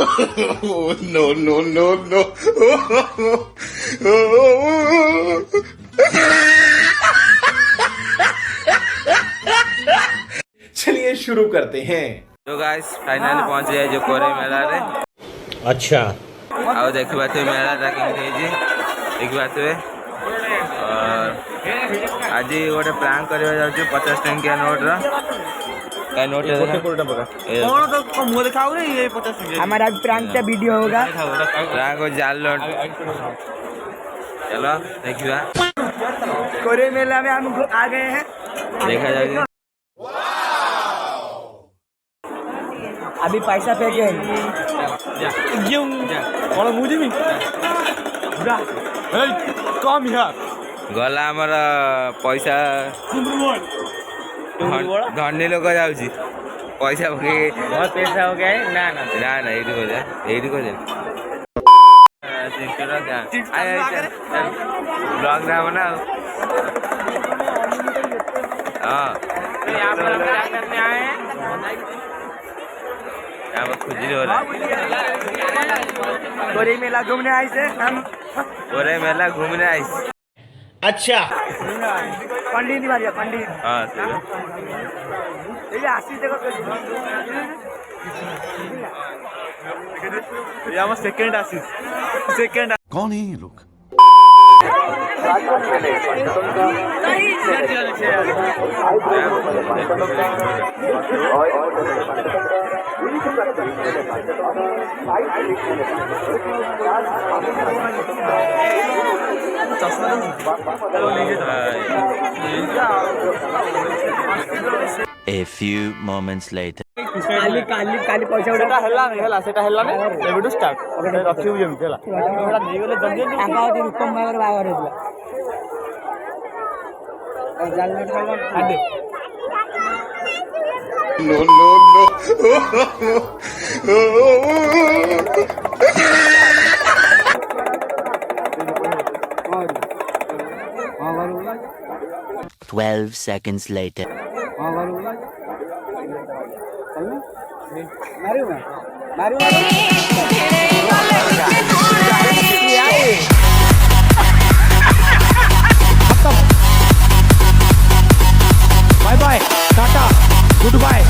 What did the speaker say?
No, no, no, no. चलिए शुरू करते हैं। तो गाइस फाइनली पहुंच गए जो कोरे मेला रे। अच्छा ଆଉ ଦେଖିପାରୁଥିବେ ମେଳାଟା କେମିତି ହେଇଛି ଦେଖିପାରୁଥିବେ। ଆଜି ଗୋଟେ ପ୍ରାଙ୍କ୍ କରିବା ଯାଉଛି 50 ଟଙ୍କିଆ ନୋଟର। କାଇଁ ନୋଟ हमारा प्रैंक का वीडियो होगा। ପ୍ରାଙ୍କ୍ ଜାଲ ନୋଟ। चलो देखिए कोरे मेला में हम आ गए हैं। देखा जाएगी। अभी पैसा फेंके गला आमर पैसा धनी लोक जाऊँगी पैसा पके बहुत पैसा हो गया है ना ना ना ना यही को ब्लॉग नाम ना हाँ यहाँ पर हम क्या करने आए हैं। यहाँ पर खुजली हो रहा है। कोरे मेला घूमने आए थे हम। कोरे मेला घूमने आई। अच्छा पंडित जी पंडित हाँ सही ये आशीष देखो सेकंड आशीष सेकंड कौन है ये लोग? A few moments later. Kali Kali Kali पैसा उड़ा हेला ने एबेटू स्टार्ट रखिबु जेमति हेला एटा नै गले जल्दी टाका होती रुपम भागर बागर हेला जाल में खावा आदे No, no, no. 12 seconds later. Bye bye tata good bye.